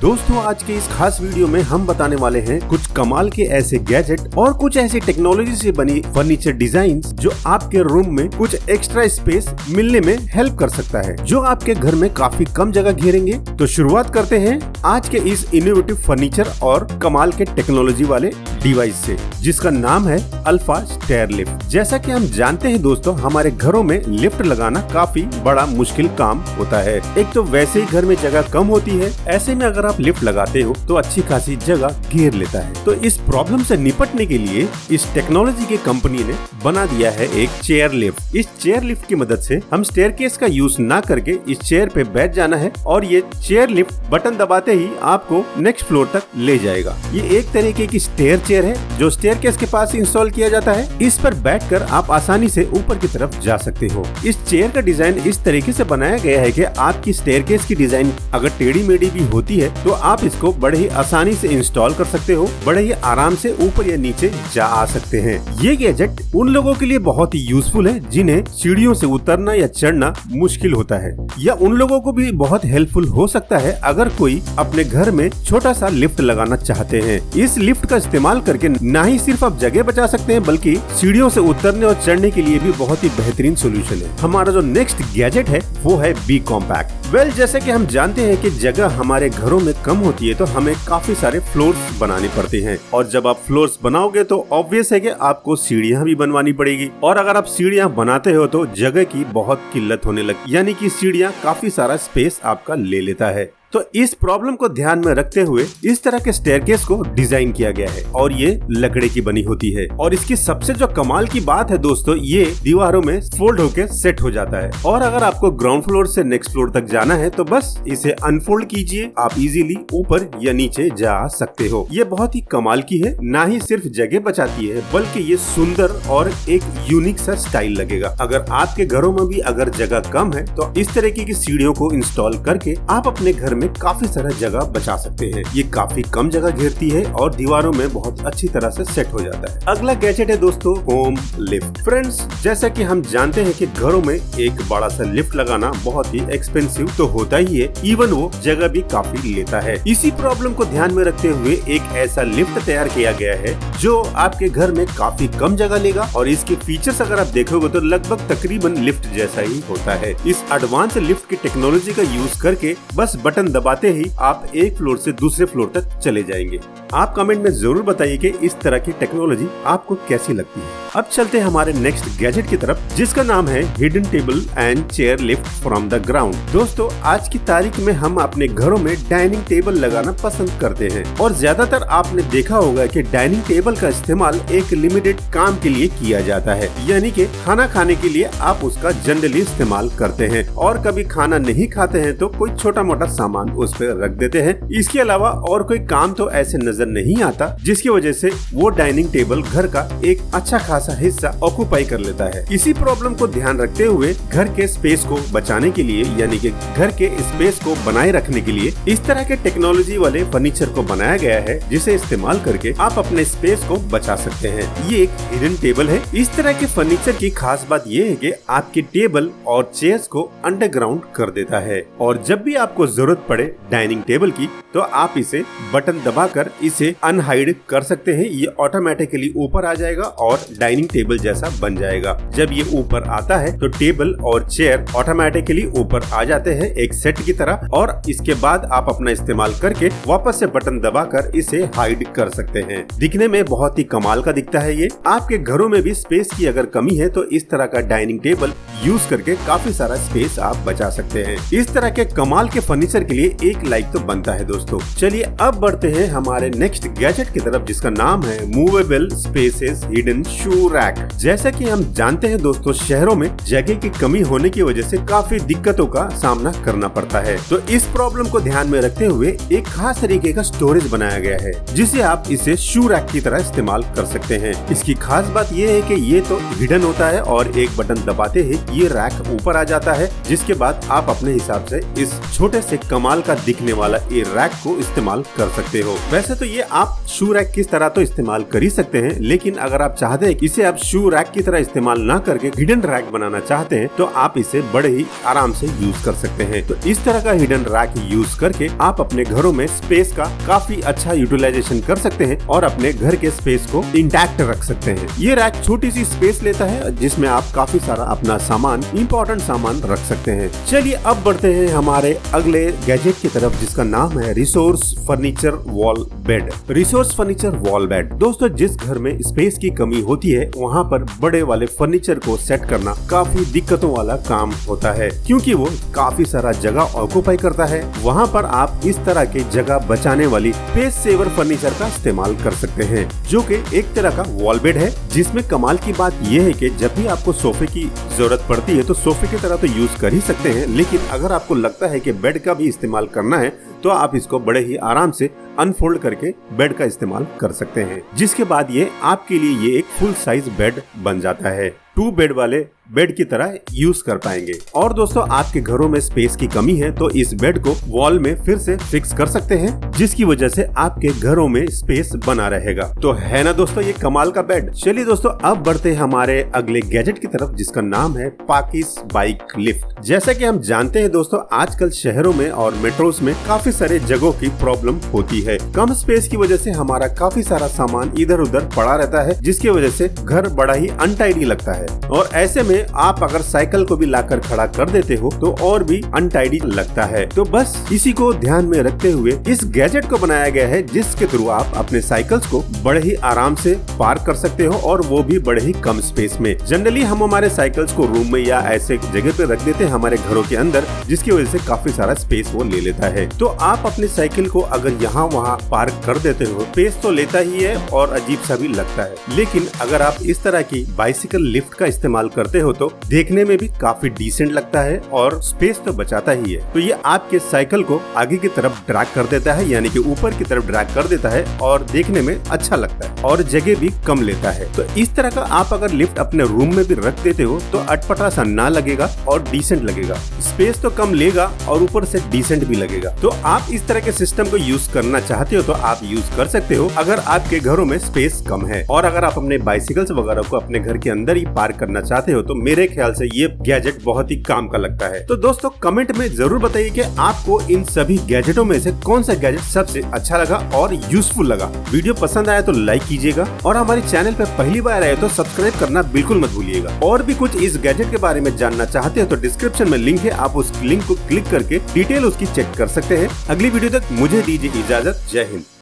दोस्तों आज के इस खास वीडियो में हम बताने वाले हैं कुछ कमाल के ऐसे गैजेट और कुछ ऐसी टेक्नोलॉजी से बनी फर्नीचर डिजाइन जो आपके रूम में कुछ एक्स्ट्रा स्पेस मिलने में हेल्प कर सकता है, जो आपके घर में काफी कम जगह घेरेंगे। तो शुरुआत करते हैं आज के इस इनोवेटिव फर्नीचर और कमाल के टेक्नोलॉजी वाले डिवाइस से, जिसका नाम है अल्फा स्टेयर लिफ्ट। जैसा कि हम जानते हैं दोस्तों, हमारे घरों में लिफ्ट लगाना काफी बड़ा मुश्किल काम होता है। एक तो वैसे ही घर में जगह कम होती है, ऐसे में अगर आप लिफ्ट लगाते हो तो अच्छी खासी जगह घेर लेता है। तो इस प्रॉब्लम से निपटने के लिए इस टेक्नोलॉजी की कंपनी ने बना दिया है एक चेयर लिफ्ट। इस चेयर लिफ्ट की मदद से हम स्टेयरकेस का यूज ना करके इस चेयर पे बैठ जाना है और ये चेयर लिफ्ट बटन दबाते ही आपको नेक्स्ट फ्लोर तक ले जाएगा। ये एक तरीके की स्टेयर चेयर है जो स्टेयरकेस के पास इंस्टॉल किया जाता है। इस पर बैठकर आप आसानी से ऊपर की तरफ जा सकते हो। इस चेयर का डिजाइन इस तरीके से बनाया गया है कि आपकी स्टेयरकेस की डिजाइन अगर टेढ़ी मेढ़ी भी होती है तो आप इसको बड़े ही आसानी से इंस्टॉल कर सकते हो, बड़े ही आराम से ऊपर या नीचे जा आ सकते हैं। ये गैजेट उन लोगों के लिए बहुत ही यूजफुल है जिन्हें सीढ़ियों से उतरना या चढ़ना मुश्किल होता है, या उन लोगों को भी बहुत हेल्पफुल हो सकता है अगर कोई अपने घर में छोटा सा लिफ्ट लगाना चाहते हैं। इस लिफ्ट का इस्तेमाल करके न ही सिर्फ आप जगह बचा सकते हैं बल्कि सीढ़ियों से उतरने और चढ़ने के लिए भी बहुत ही बेहतरीन सोल्यूशन है। हमारा जो नेक्स्ट गैजेट है वो है बी कॉम्पैक्ट। जैसे कि हम जानते हैं कि जगह हमारे घरों में कम होती है तो हमें काफी सारे फ्लोर्स बनाने पड़ते हैं, और जब आप फ्लोर्स बनाओगे तो ऑब्वियस है कि आपको सीढ़ियां भी बनवानी पड़ेगी। और अगर आप सीढ़ियां बनाते हो तो जगह की बहुत किल्लत होने लगी, यानी कि सीढ़ियां काफी सारा स्पेस आपका ले लेता है। तो इस प्रॉब्लम को ध्यान में रखते हुए इस तरह के स्टेयरकेस को डिजाइन किया गया है और ये लकड़े की बनी होती है। और इसकी सबसे जो कमाल की बात है दोस्तों, ये दीवारों में फोल्ड होके सेट हो जाता है। और अगर आपको ग्राउंड फ्लोर से नेक्स्ट फ्लोर तक जाना है तो बस इसे अनफोल्ड कीजिए, आप इजीली ऊपर या नीचे जा सकते हो। ये बहुत ही कमाल की है, ना ही सिर्फ जगह बचाती है बल्कि ये सुंदर और एक यूनिक सा स्टाइल लगेगा। अगर आपके घरों में भी अगर जगह कम है तो इस तरीके की सीढ़ियों को इंस्टॉल करके आप अपने घर में काफी सारा जगह बचा सकते हैं। ये काफी कम जगह घेरती है और दीवारों में बहुत अच्छी तरह से सेट हो जाता है। अगला गैजेट है दोस्तों होम लिफ्ट। फ्रेंड्स, जैसा कि हम जानते हैं कि घरों में एक बड़ा सा लिफ्ट लगाना बहुत ही एक्सपेंसिव तो होता ही है, इवन वो जगह भी काफी लेता है। इसी प्रॉब्लम को ध्यान में रखते हुए एक ऐसा लिफ्ट तैयार किया गया है जो आपके घर में काफी कम जगह लेगा और इसके फीचर्स अगर आप देखोगे तो लगभग तकरीबन लिफ्ट जैसा ही होता है। इस एडवांस लिफ्ट की टेक्नोलॉजी का यूज करके बस बटन दबाते ही आप एक फ्लोर से दूसरे फ्लोर तक चले जाएंगे। आप कमेंट में जरूर बताइए कि इस तरह की टेक्नोलॉजी आपको कैसी लगती है। अब चलते हैं हमारे नेक्स्ट गैजेट की तरफ, जिसका नाम है hidden table and chair lift from the ground. दोस्तों, आज की तारीख में हम अपने घरों में डाइनिंग टेबल लगाना पसंद करते हैं और ज्यादातर आपने देखा होगा कि डाइनिंग टेबल का इस्तेमाल एक लिमिटेड काम के लिए किया जाता है, यानी कि खाना खाने के लिए आप उसका जनरली इस्तेमाल करते हैं और कभी खाना नहीं खाते हैं तो कोई छोटा मोटा सामान उस पर रख देते हैं। इसके अलावा और कोई काम तो ऐसे नजर नहीं आता जिसकी वजह से वो डाइनिंग टेबल घर का एक अच्छा खासा हिस्सा ऑक्यूपाई कर लेता है। इसी प्रॉब्लम को ध्यान रखते हुए घर के स्पेस को बचाने के लिए, यानी कि घर के स्पेस को बनाए रखने के लिए इस तरह के टेक्नोलॉजी वाले फर्नीचर को बनाया गया है, जिसे इस्तेमाल करके आप अपने स्पेस को बचा सकते हैं। ये एक हिडन टेबल है। इस तरह के फर्नीचर की खास बात ये है कि आपकी टेबल और चेयर्स को अंडरग्राउंड कर देता है और जब भी आपको जरूरत पड़े डाइनिंग टेबल की तो आप इसे बटन दबाकर इसे अनहाइड कर सकते हैं। ये ऑटोमेटिकली ऊपर आ जाएगा और डाइनिंग टेबल जैसा बन जाएगा। जब ये ऊपर आता है तो टेबल और चेयर ऑटोमेटिकली ऊपर आ जाते हैं एक सेट की तरह, और इसके बाद आप अपना इस्तेमाल करके वापस से बटन दबाकर इसे हाइड कर सकते हैं। दिखने में बहुत ही कमाल का दिखता है ये। आपके घरों में भी स्पेस की अगर कमी है तो इस तरह का डाइनिंग टेबल यूज करके काफी सारा स्पेस आप बचा सकते हैं। इस तरह के कमाल के फर्नीचर के लिए एक लाइक तो बनता है दोस्तों। चलिए अब बढ़ते हैं हमारे नेक्स्ट गैजेट की तरफ, जिसका नाम है movable spaces hidden shoe rack. जैसा कि हम जानते हैं दोस्तों, शहरों में जगह की कमी होने की वजह से काफी दिक्कतों का सामना करना पड़ता है। तो इस प्रॉब्लम को ध्यान में रखते हुए एक खास तरीके का स्टोरेज बनाया गया है, जिसे आप इसे शू रैक की तरह इस्तेमाल कर सकते हैं। इसकी खास बात यह है कि ये तो हिडन होता है और एक बटन दबाते ही ये रैक ऊपर आ जाता है, जिसके बाद आप अपने हिसाब से इस छोटे से कमाल का दिखने वाला ये रैक को इस्तेमाल कर सकते हो। वैसे तो ये आप शू रैक किस तरह तो इस्तेमाल कर ही सकते हैं, लेकिन अगर आप चाहते हैं कि इसे आप शू रैक की तरह इस्तेमाल ना करके हिडन रैक बनाना चाहते हैं तो आप इसे बड़े ही आराम से यूज कर सकते हैं। तो इस तरह का हिडन रैक यूज करके आप अपने घरों में स्पेस का काफी अच्छा यूटिलाइजेशन कर सकते हैं और अपने घर के स्पेस को इंटैक्ट रख सकते हैं। ये रैक छोटी सी स्पेस लेता है जिसमें आप काफी सारा अपना सामान, इंपॉर्टेंट सामान रख सकते हैं। चलिए अब बढ़ते हैं हमारे अगले गैजेट की तरफ जिसका नाम है resource furniture wall bed. Resource furniture wall bed दोस्तों, जिस घर में स्पेस की कमी होती है वहाँ पर बड़े वाले फर्नीचर को सेट करना काफी दिक्कतों वाला काम होता है, क्योंकि वो काफी सारा जगह ऑक्यूपाई करता है। वहाँ पर आप इस तरह के जगह बचाने वाली स्पेस सेवर फर्नीचर का इस्तेमाल कर सकते हैं, जो कि एक तरह का वॉल बेड है। जिसमें कमाल की बात यह है कि जब भी आपको सोफे की जरूरत पड़ती है तो सोफे की तरह तो यूज कर ही सकते हैं, लेकिन अगर आपको लगता है कि बेड का भी इस्तेमाल करना है तो आप इसको बड़े ही आराम से अनफोल्ड करके बेड का इस्तेमाल कर सकते हैं, जिसके बाद ये आपके लिए ये एक फुल साइज बेड बन जाता है। 2 बेड वाले बेड की तरह यूज कर पाएंगे। और दोस्तों, आपके घरों में स्पेस की कमी है तो इस बेड को वॉल में फिर से फिक्स कर सकते हैं, जिसकी वजह से आपके घरों में स्पेस बना रहेगा। तो है ना दोस्तों ये कमाल का बेड। चलिए दोस्तों, अब बढ़ते हैं हमारे अगले गैजेट की तरफ जिसका नाम है पाकिस बाइक लिफ्ट। जैसा कि हम जानते हैं दोस्तों, आजकल शहरों में और मेट्रोस में काफी सारे जगहों की प्रॉब्लम होती है। कम स्पेस की वजह से हमारा काफी सारा सामान इधर उधर पड़ा रहता है, जिसकी वजह से घर बड़ा ही अनटाइडी लगता है। और ऐसे में आप अगर साइकिल को भी लाकर खड़ा कर देते हो तो और भी अनटाइडी लगता है। तो बस इसी को ध्यान में रखते हुए इस गैजेट को बनाया गया है, जिसके थ्रू आप अपने साइकिल्स को बड़े ही आराम से पार्क कर सकते हो, और वो भी बड़े ही कम स्पेस में। जनरली हम हमारे साइकिल्स को रूम में या ऐसे जगह पे रख देते हैं हमारे घरों के अंदर, जिसकी वजह से काफी सारा स्पेस वो ले लेता है। तो आप अपने साइकिल को अगर यहाँ वहाँ पार्क कर देते हो, स्पेस तो लेता ही है और अजीब सा भी लगता है। लेकिन अगर आप इस तरह की बाइसिकल लिफ्ट का इस्तेमाल करते हो तो देखने में भी काफी डिसेंट लगता है और स्पेस तो बचाता ही है। तो ये आपके साइकिल को आगे की तरफ ड्रैग कर देता है, यानी कि ऊपर की तरफ ड्रैग कर देता है, और देखने में अच्छा लगता है और जगह भी कम लेता है। तो इस तरह का आप अगर लिफ्ट अपने रूम में भी रख देते हो तो अटपटा सा ना लगेगा और डिसेंट लगेगा। स्पेस तो कम लेगा और ऊपर से डिसेंट भी लगेगा। तो आप इस तरह के सिस्टम को यूज करना चाहते हो तो आप यूज कर सकते हो, अगर आपके घरों में स्पेस कम है। और अगर आप अपने बाइसिकल्स वगैरह को अपने घर के अंदर ही पार्क करना चाहते हो तो मेरे ख्याल से ये गैजेट बहुत ही काम का लगता है। तो दोस्तों, कमेंट में जरूर बताइए कि आपको इन सभी गैजेटों में से कौन सा गैजेट सबसे अच्छा लगा और यूजफुल लगा। वीडियो पसंद आया तो लाइक कीजिएगा, और हमारे चैनल पर पहली बार आए तो सब्सक्राइब करना बिल्कुल मत भूलिएगा। और भी कुछ इस गैजेट के बारे में जानना चाहते हो तो डिस्क्रिप्शन में लिंक है, आप उस लिंक को क्लिक करके डिटेल उसकी चेक कर सकते हैं। अगली वीडियो तक मुझे दीजिए इजाजत। जय हिंद।